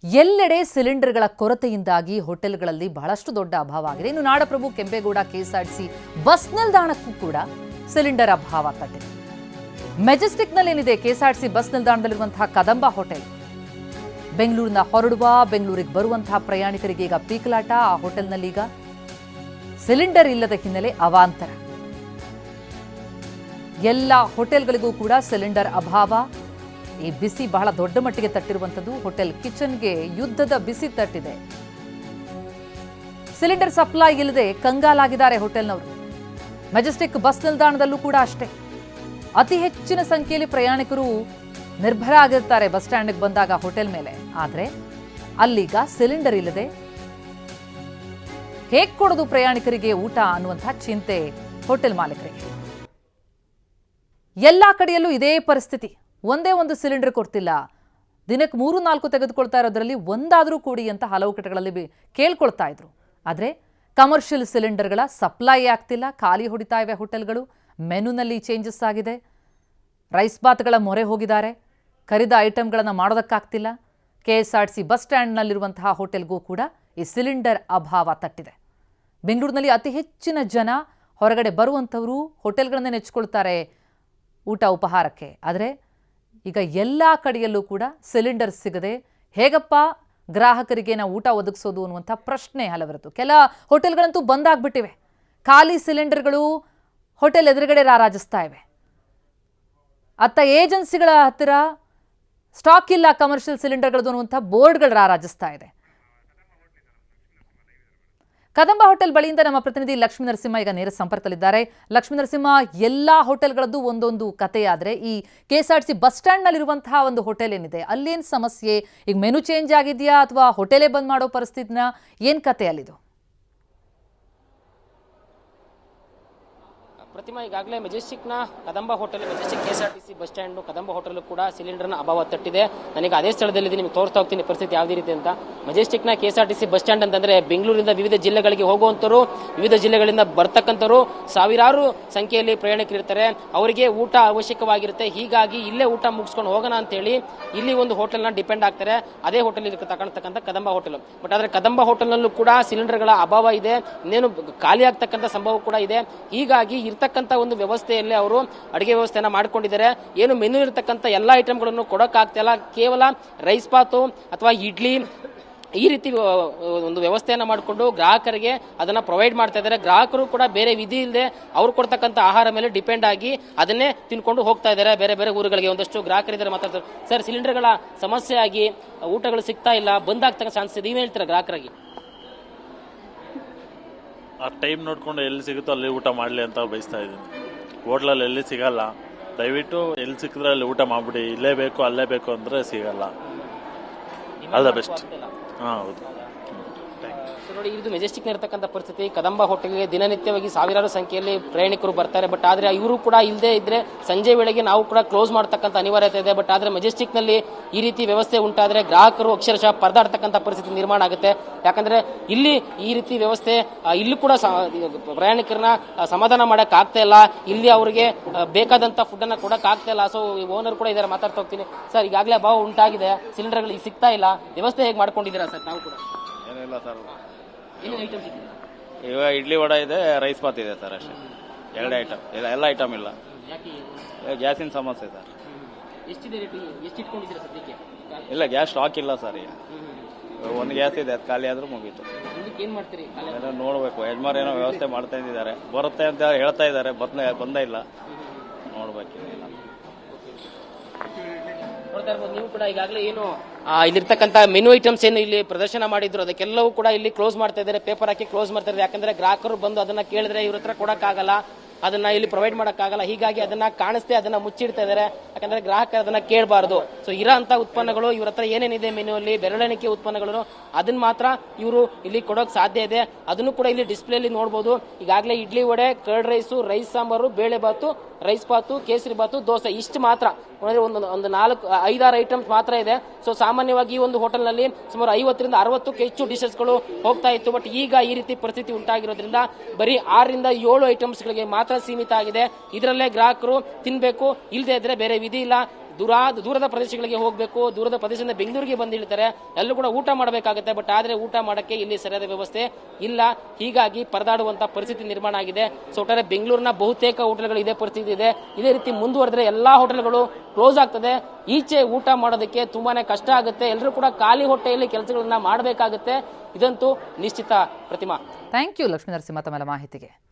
ಎಲ್ಲೆಡೆ ಸಿಲಿಂಡರ್ಗಳ ಕೊರತೆಯಿಂದಾಗಿ ಹೋಟೆಲ್ಗಳಲ್ಲಿ ಬಹಳಷ್ಟು ದೊಡ್ಡ ಅಭಾವ ಆಗಿದೆ. ಇನ್ನು ನಾಡಪ್ರಭು ಕೆಂಪೇಗೌಡ ಕೆಎಸ್ಆರ್ಟಿಸಿ ಬಸ್ ನಿಲ್ದಾಣಕ್ಕೂ ಕೂಡ ಸಿಲಿಂಡರ್ ಅಭಾವ ತಟ್ಟಿದೆ. ಮೆಜೆಸ್ಟಿಕ್ನಲ್ಲೇನಿದೆ ಕೆಎಸ್ಆರ್ಟಿಸಿ ಬಸ್ ನಿಲ್ದಾಣದಲ್ಲಿರುವಂತಹ ಕದಂಬ ಹೋಟೆಲ್. ಬೆಂಗಳೂರಿನ ಹೊರಡುವ ಬೆಂಗಳೂರಿಗೆ ಬರುವಂತಹ ಪ್ರಯಾಣಿಕರಿಗೆ ಈಗ ಪೀಕಲಾಟ. ಆ ಹೋಟೆಲ್ನಲ್ಲಿ ಈಗ ಸಿಲಿಂಡರ್ ಇಲ್ಲದ ಹಿನ್ನೆಲೆ ಅವಾಂತರ. ಎಲ್ಲ ಹೋಟೆಲ್ಗಳಿಗೂ ಕೂಡ ಸಿಲಿಂಡರ್ ಅಭಾವ. ಈ ಬಿಸಿ ಬಹಳ ದೊಡ್ಡ ಮಟ್ಟಿಗೆ ತಟ್ಟಿರುವಂಥದ್ದು. ಹೋಟೆಲ್ ಕಿಚನ್ಗೆ ಯುದ್ಧದ ಬಿಸಿ ತಟ್ಟಿದೆ. ಸಿಲಿಂಡರ್ ಸಪ್ಲೈ ಇಲ್ಲದೆ ಕಂಗಾಲಾಗಿದ್ದಾರೆ ಹೋಟೆಲ್ನವರು. ಮೆಜೆಸ್ಟಿಕ್ ಬಸ್ ನಿಲ್ದಾಣದಲ್ಲೂ ಕೂಡ ಅಷ್ಟೇ. ಅತಿ ಹೆಚ್ಚಿನ ಸಂಖ್ಯೆಯಲ್ಲಿ ಪ್ರಯಾಣಿಕರು ನಿರ್ಭರ ಆಗಿರ್ತಾರೆ ಬಸ್ ಸ್ಟ್ಯಾಂಡ್ಗೆ ಬಂದಾಗ ಹೋಟೆಲ್ ಮೇಲೆ. ಆದರೆ ಅಲ್ಲೀಗ ಸಿಲಿಂಡರ್ ಇಲ್ಲದೆ ಹೇಗೆ ಕೊಡೋದು ಪ್ರಯಾಣಿಕರಿಗೆ ಊಟ ಅನ್ನುವಂತಹ ಚಿಂತೆ ಹೋಟೆಲ್ ಮಾಲೀಕರಿಗೆ. ಎಲ್ಲಾ ಕಡೆಯಲ್ಲೂ ಇದೇ ಪರಿಸ್ಥಿತಿ. ಒಂದೇ ಒಂದು ಸಿಲಿಂಡರ್ ಕೊಡ್ತಿಲ್ಲ. ದಿನಕ್ಕೆ 3-4 ತೆಗೆದುಕೊಳ್ತಾ ಇರೋದ್ರಲ್ಲಿ ಒಂದಾದರೂ ಕೂಡಿ ಅಂತ ಹಲವು ಕಡೆಗಳಲ್ಲಿ ಕೇಳ್ಕೊಳ್ತಾ ಇದ್ರು. ಆದರೆ ಕಮರ್ಷಿಯಲ್ ಸಿಲಿಂಡರ್ಗಳ ಸಪ್ಲೈ ಆಗ್ತಿಲ್ಲ. ಖಾಲಿ ಹೊಡಿತಾ ಇವೆ ಹೋಟೆಲ್ಗಳು. ಮೆನುನಲ್ಲಿ ಚೇಂಜಸ್ ಆಗಿದೆ. ರೈಸ್ ಬಾತ್ಗಳ ಮೊರೆ ಹೋಗಿದ್ದಾರೆ. ಕರಿದ ಐಟಮ್ಗಳನ್ನು ಮಾಡೋದಕ್ಕಾಗ್ತಿಲ್ಲ. ಕೆಎಸ್ಆರ್ಟಿಸಿ ಬಸ್ ಸ್ಟ್ಯಾಂಡ್ನಲ್ಲಿರುವಂತಹ ಹೋಟೆಲ್ಗೂ ಕೂಡ ಈ ಸಿಲಿಂಡರ್ ಅಭಾವ ತಟ್ಟಿದೆ. ಬೆಂಗಳೂರಿನಲ್ಲಿ ಅತಿ ಹೆಚ್ಚಿನ ಜನ ಹೊರಗಡೆ ಬರುವಂಥವರು ಹೋಟೆಲ್ಗಳನ್ನೇ ನೆಚ್ಕೊಳ್ತಾರೆ ಊಟ ಉಪಹಾರಕ್ಕೆ. ಆದರೆ ಈಗ ಎಲ್ಲ ಕಡೆಯಲ್ಲೂ ಕೂಡ ಸಿಲಿಂಡರ್ ಸಿಗದೆ ಹೇಗಪ್ಪ ಗ್ರಾಹಕರಿಗೆ ನಾವು ಊಟ ಒದಗಿಸೋದು ಅನ್ನುವಂಥ ಪ್ರಶ್ನೆ ಹಲವರದ್ದು. ಕೆಲ ಹೋಟೆಲ್ಗಳಂತೂ ಬಂದಾಗ್ಬಿಟ್ಟಿವೆ. ಖಾಲಿ ಸಿಲಿಂಡರ್ಗಳು ಹೋಟೆಲ್ ಎದುರುಗಡೆ ರಾರಾಜಿಸ್ತಾ ಇವೆ. ಅತ್ತ ಏಜೆನ್ಸಿಗಳ ಹತ್ತಿರ ಸ್ಟಾಕ್ ಇಲ್ಲ ಕಮರ್ಷಿಯಲ್ ಸಿಲಿಂಡರ್ಗಳದ್ದು ಅನ್ನುವಂಥ ಬೋರ್ಡ್ಗಳು ರಾರಾಜಿಸ್ತಾ ಇದೆ. ಕದಂಬ ಹೋಟೆಲ್ ಬಳಿಯಿಂದ ನಮ್ಮ ಪ್ರತಿನಿಧಿ ಲಕ್ಷ್ಮೀ ನರಸಿಂಹ ಈಗ ನೇರ ಸಂಪರ್ಕದಲ್ಲಿದ್ದಾರೆ. ಲಕ್ಷ್ಮೀ ನರಸಿಂಹ, ಎಲ್ಲಾ ಹೋಟೆಲ್ಗಳದ್ದು ಒಂದೊಂದು ಕಥೆಯಾದ್ರೆ ಈ ಕೆಎಸ್ಆರ್ಟಿಸಿ ಬಸ್ ಸ್ಟ್ಯಾಂಡ್ ನಲ್ಲಿರುವಂತಹ ಒಂದು ಹೋಟೆಲ್ ಏನಿದೆ ಅಲ್ಲೇನು ಸಮಸ್ಯೆ? ಈಗ ಮೆನು ಚೇಂಜ್ ಆಗಿದೆಯಾ ಅಥವಾ ಹೋಟೆಲೇ ಬಂದ್ ಮಾಡೋ ಪರಿಸ್ಥಿತಿನ? ಏನ್ ಕತೆ ಅಲ್ಲಿದು? ಪ್ರತಿಮಾ, ಈಗಾಗಲೇ ಮೆಜೆಸ್ಟಿಕ್ನ Kadamba hotel, Majestic KSRTC bus stand Kadamba hotel ಕೂಡ ಸಿಲಿಂಡರ್ನ ಅಭಾವ ತಟ್ಟಿದೆ. ನನಗೆ ಅದೇ ಸ್ಥಳದಲ್ಲಿ ನಿಮಗೆ ತೋರಿಸ್ತಾ ಹೋಗ್ತೀನಿ ಪರಿಸ್ಥಿತಿ ಯಾವುದೇ ರೀತಿ ಅಂತ. ಮೆಜೆಸ್ಟಿಕ್ನ ಕೆಎಸ್ಆರ್ಟಿಸಿ ಬಸ್ ಸ್ಟ್ಯಾಂಡ್ ಅಂತಂದ್ರೆ ಬೆಂಗಳೂರಿಂದ ವಿವಿಧ ಜಿಲ್ಲೆಗಳಿಗೆ ಹೋಗುವಂಥವ್ರು, ವಿವಿಧ ಜಿಲ್ಲೆಗಳಿಂದ ಬರ್ತಕ್ಕಂಥವ್ರು ಸಾವಿರಾರು ಸಂಖ್ಯೆಯಲ್ಲಿ ಪ್ರಯಾಣಿಕರು ಇರ್ತಾರೆ. ಅವರಿಗೆ ಊಟ ಅವಶ್ಯಕವಾಗಿರುತ್ತೆ. ಹೀಗಾಗಿ ಇಲ್ಲೇ ಊಟ ಮುಗಿಸ್ಕೊಂಡು ಹೋಗೋಣ ಅಂತೇಳಿ ಇಲ್ಲಿ ಒಂದು ಹೋಟೆಲ್ನ ಡಿಪೆಂಡ್ ಆಗ್ತಾರೆ. ಅದೇ ಹೋಟೆಲ್ ತಗೊಂಡ್ತಕ್ಕಂಥ ಕದಂಬ ಹೋಟೆಲ್. ಬಟ್ ಆದರೆ ಕದಂಬ ಹೋಟೆಲ್ನಲ್ಲೂ ಕೂಡ ಸಿಲಿಂಡರ್ಗಳ ಅಭಾವ ಇದೆ. ಇನ್ನೇನು ಖಾಲಿ ಆಗ್ತಕ್ಕಂಥ ಸಂಭವ ಕೂಡ ಇದೆ. ಹೀಗಾಗಿ ಇರ್ತಕ್ಕಂಥ ಒಂದು ವ್ಯವಸ್ಥೆಯಲ್ಲಿ ಅವರು ಅಡುಗೆ ವ್ಯವಸ್ಥೆಯನ್ನ ಮಾಡ್ಕೊಂಡಿದ್ದಾರೆ. ಏನು ಮೆನು ಇರತಕ್ಕಂಥ ಎಲ್ಲ ಐಟಮ್ಗಳನ್ನು ಕೊಡೋಕ್ಕಾಗ್ತಿಲ್ಲ. ಕೇವಲ ರೈಸ್ ಬಾತು ಅಥವಾ ಇಡ್ಲಿ ಈ ರೀತಿ ಒಂದು ವ್ಯವಸ್ಥೆಯನ್ನ ಮಾಡಿಕೊಂಡು ಗ್ರಾಹಕರಿಗೆ ಅದನ್ನ ಪ್ರೊವೈಡ್ ಮಾಡ್ತಾ ಇದ್ದಾರೆ. ಗ್ರಾಹಕರು ಕೂಡ ಬೇರೆ ವಿಧಿ ಇಲ್ಲದೆ ಅವ್ರು ಕೊಡ್ತಕ್ಕಂಥ ಆಹಾರ ಮೇಲೆ ಡಿಪೆಂಡ್ ಆಗಿ ಅದನ್ನೇ ತಿನ್ಕೊಂಡು ಹೋಗ್ತಾ ಇದ್ದಾರೆ ಬೇರೆ ಬೇರೆ ಊರುಗಳಿಗೆ. ಒಂದಷ್ಟು ಗ್ರಾಹಕರಿದ್ದಾರೆ, ಮಾತಾಡ್ತಾರೆ. ಸರ್, ಸಿಲಿಂಡರ್ಗಳ ಸಮಸ್ಯೆ ಆಗಿ ಊಟಗಳು ಸಿಗ್ತಾ ಇಲ್ಲ, ಬಂದಾಗ್ತಕ್ಕ ಚಾನ್ಸ್ ಇದೆ, ನೀವೇ ಹೇಳ್ತೀರಾ ಗ್ರಾಹಕರಾಗಿ? ಆ ಟೈಮ್ ನೋಡ್ಕೊಂಡು ಎಲ್ಲಿ ಸಿಗುತ್ತೋ ಅಲ್ಲಿ ಊಟ ಮಾಡಲಿ ಅಂತ ಬಯಸ್ತಾ ಇದ್ದೀನಿ. ಹೋಟ್ಲಲ್ಲಿ ಎಲ್ಲಿ ಸಿಗಲ್ಲ, ದಯವಿಟ್ಟು ಎಲ್ಲಿ ಸಿಕ್ಕಿದ್ರೆ ಅಲ್ಲಿ ಊಟ ಮಾಡ್ಬಿಡಿ. ಇಲ್ಲೇ ಬೇಕು ಅಲ್ಲೇ ಬೇಕು ಅಂದ್ರೆ ಸಿಗಲ್ಲ. All the best. ಹೌದು ನೋಡಿ, ಇದು ಮೆಜೆಸ್ಟಿಕ್ ಇರತಕ್ಕಂಥ ಪರಿಸ್ಥಿತಿ. ಕದಂಬ ಹೋಟೆಲ್ಗೆ ದಿನನಿತ್ಯವಾಗಿ ಸಾವಿರಾರು ಸಂಖ್ಯೆಯಲ್ಲಿ ಪ್ರಯಾಣಿಕರು ಬರ್ತಾರೆ. ಬಟ್ ಆದ್ರೆ ಇವರು ಕೂಡ ಇಲ್ಲದೆ ಇದ್ರೆ ಸಂಜೆ ವೇಳೆಗೆ ನಾವು ಕೂಡ ಕ್ಲೋಸ್ ಮಾಡ್ತಕ್ಕಂಥ ಅನಿವಾರ್ಯತೆ ಇದೆ. ಬಟ್ ಆದ್ರೆ ಮೆಜೆಸ್ಟಿಕ್ ನಲ್ಲಿ ಈ ರೀತಿ ವ್ಯವಸ್ಥೆ ಉಂಟಾದ್ರೆ ಗ್ರಾಹಕರು ಅಕ್ಷರಶಃ ಪರದಾಡ್ತಕ್ಕಂಥ ಪರಿಸ್ಥಿತಿ ನಿರ್ಮಾಣ ಆಗುತ್ತೆ. ಯಾಕಂದ್ರೆ ಇಲ್ಲಿ ಈ ರೀತಿ ವ್ಯವಸ್ಥೆ ಇಲ್ಲೂ ಕೂಡ ಪ್ರಯಾಣಿಕರನ್ನ ಸಮಾಧಾನ ಮಾಡಕ್ ಆಗ್ತಾ ಇಲ್ಲ. ಇಲ್ಲಿ ಅವರಿಗೆ ಬೇಕಾದಂತ ಫುಡ್ ಅನ್ನ ಕೊಡಕ್ ಆಗ್ತಾ ಇಲ್ಲ. ಸೊ ಓನರ್ ಕೂಡ ಇದಾರೆ, ಮಾತಾಡ್ತಾ ಹೋಗ್ತೀನಿ. ಸರ್, ಈಗಾಗಲೇ ಅಭಾವ ಉಂಟಾಗಿದೆ, ಸಿಲಿಂಡರ್ಗಳು ಸಿಗ್ತಾ ಇಲ್ಲ, ವ್ಯವಸ್ಥೆ ಹೇಗೆ ಮಾಡ್ಕೊಂಡಿದ್ದೀರಾ ಸರ್ ತಾವು ಕೂಡ? ಏನಿಲ್ಲ ಸರ್, ಐಟಮ್ ಇವಾಗ ಇಡ್ಲಿ ವಡೆ ಇದೆ, ರೈಸ್ ಬಾತ್ ಇದೆ ಸರ್, ಅಷ್ಟೇ. ಎರಡೇ ಐಟಮ್, ಎಲ್ಲ ಐಟಮ್ ಇಲ್ಲ. ಗ್ಯಾಸಿನ ಸಮಸ್ಯೆ ಸರ್. ಎಷ್ಟಿದೆ ರೇಟ್? ಎಷ್ಟು ಇಟ್ಕೊಂಡಿದ್ದೀರಾ ಸದ್ಯಕ್ಕೆ? ಇಲ್ಲ, ಗ್ಯಾಸ್ ಸ್ಟಾಕ್ ಇಲ್ಲ ಸರ್. ಈಗ ಒಂದು ಗ್ಯಾಸ್ ಇದೆ, ಅದು ಖಾಲಿ ಆದ್ರೂ ಮುಗೀತು. ಏನ್ ಮಾಡ್ತೀರಿ? ನೋಡ್ಬೇಕು, ಯಜಮಾನ್ ಏನೋ ವ್ಯವಸ್ಥೆ ಮಾಡ್ತಾ ಇದ್ದಾರೆ, ಬರುತ್ತೆ ಅಂತ ಹೇಳ್ತಾ ಇದ್ದಾರೆ, ಬಂದೇ ಇಲ್ಲ. ನೋಡ್ಬೇಕು. ನೋಡ್ತಾ ಇರ್ಬೋದು ನೀವು ಕೂಡ. ಈಗಾಗಲೇ ಏನು ಇಲ್ಲಿರ್ತಕ್ಕಂಥ ಮೆನು ಐಟಮ್ಸ್ ಏನು ಇಲ್ಲಿ ಪ್ರದರ್ಶನ ಮಾಡಿದ್ರು ಅದಕ್ಕೆಲ್ಲವೂ ಕೂಡ ಇಲ್ಲಿ ಕ್ಲೋಸ್ ಮಾಡ್ತಾ ಇದ್ದಾರೆ, ಪೇಪರ್ ಹಾಕಿ ಕ್ಲೋಸ್ ಮಾಡ್ತಾ ಇದ್ದಾರೆ. ಯಾಕಂದ್ರೆ ಗ್ರಾಹಕರು ಬಂದು ಅದನ್ನ ಕೇಳಿದ್ರೆ ಇವ್ರ ಹತ್ರ ಕೊಡಕ್ಕಾಗಲ್ಲ, ಅದನ್ನ ಇಲ್ಲಿ ಪ್ರೊವೈಡ್ ಮಾಡಕ್ಕಾಗಲ್ಲ. ಹೀಗಾಗಿ ಅದನ್ನ ಕಾಣಿಸ್ತೆ ಅದನ್ನ ಮುಚ್ಚಿಡ್ತಾ ಇದ್ದಾರೆ. ಯಾಕಂದ್ರೆ ಗ್ರಾಹಕರು ಅದನ್ನ ಕೇಳಬಾರ್ದು. ಸೊ ಇರೋ ಅಂತ ಉತ್ಪನ್ನಗಳು ಇವ್ರ ಹತ್ರ ಏನೇನಿದೆ ಮೆನು ಅಲ್ಲಿ ಬೆರಳೆಣಿಕೆ ಉತ್ಪನ್ನಗಳು ಅದನ್ನ ಮಾತ್ರ ಇವರು ಇಲ್ಲಿ ಕೊಡೋಕ್ ಸಾಧ್ಯ ಇದೆ. ಅದನ್ನು ಕೂಡ ಇಲ್ಲಿ ಡಿಸ್ಪ್ಲೇ ಅಲ್ಲಿ ನೋಡಬಹುದು. ಈಗಾಗಲೇ idli vada, curd rice, rice sambar, ಬೇಳೆ ಬಾತು, ರೈಸ್ ಬಾತು, ಕೇಸರಿ ಬಾತು, ದೋಸೆ ಇಷ್ಟು ಮಾತ್ರ. ಒಂದು 4-5-6 ಐಟಮ್ಸ್ ಮಾತ್ರ ಇದೆ. ಸೊ ಸಾಮಾನ್ಯವಾಗಿ ಈ ಒಂದು ಹೋಟೆಲ್ ನಲ್ಲಿ ಸುಮಾರು 50ರಿಂದ 60ಕ್ಕೂ ಹೆಚ್ಚು ಡಿಶಸ್ಗಳು ಹೋಗ್ತಾ ಇತ್ತು. ಬಟ್ ಈಗ ಈ ರೀತಿ ಪರಿಸ್ಥಿತಿ ಉಂಟಾಗಿರೋದ್ರಿಂದ ಬರೀ 6ರಿಂದ 7 ಐಟಮ್ಸ್ ಗಳಿಗೆ ಮಾತ್ರ ಸೀಮಿತ ಆಗಿದೆ. ಇದರಲ್ಲೇ ಗ್ರಾಹಕರು ತಿನ್ಬೇಕು, ಇಲ್ಲದೆ ಇದ್ರೆ ಬೇರೆ ವಿಧಿ ಇಲ್ಲ. ದೂರದ ಪ್ರದೇಶಗಳಿಗೆ ಹೋಗಬೇಕು, ದೂರದ ಪ್ರದೇಶದಿಂದ ಬೆಂಗಳೂರಿಗೆ ಬಂದು ಇಳ್ತಾರೆ, ಎಲ್ಲರೂ ಕೂಡ ಊಟ ಮಾಡಬೇಕಾಗುತ್ತೆ. ಬಟ್ ಆದರೆ ಊಟ ಮಾಡೋಕ್ಕೆ ಇಲ್ಲಿ ಸರಿಯಾದ ವ್ಯವಸ್ಥೆ ಇಲ್ಲ. ಹೀಗಾಗಿ ಪರದಾಡುವಂಥ ಪರಿಸ್ಥಿತಿ ನಿರ್ಮಾಣ ಆಗಿದೆ. ಸೊ ಒಟ್ಟಾರೆ ಬೆಂಗಳೂರಿನ ಬಹುತೇಕ ಹೋಟೆಲ್ಗಳು ಇದೇ ಪರಿಸ್ಥಿತಿ ಇದೆ. ಇದೇ ರೀತಿ ಮುಂದುವರೆದ್ರೆ ಎಲ್ಲಾ ಹೋಟೆಲ್ಗಳು ಕ್ಲೋಸ್ ಆಗ್ತದೆ. ಈಚೆ ಊಟ ಮಾಡೋದಕ್ಕೆ ತುಂಬಾನೇ ಕಷ್ಟ ಆಗುತ್ತೆ. ಎಲ್ಲರೂ ಕೂಡ ಖಾಲಿ ಹೊಟ್ಟೆಯಲ್ಲಿ ಕೆಲಸಗಳನ್ನ ಮಾಡಬೇಕಾಗುತ್ತೆ. ಇದಂತೂ ನಿಶ್ಚಿತ. ಪ್ರತಿಮಾ, ಥ್ಯಾಂಕ್ ಯು ಲಕ್ಷ್ಮೀ ನರಸಿಂಹ ತಮ್ಮೆಲ್ಲ ಮಾಹಿತಿಗೆ.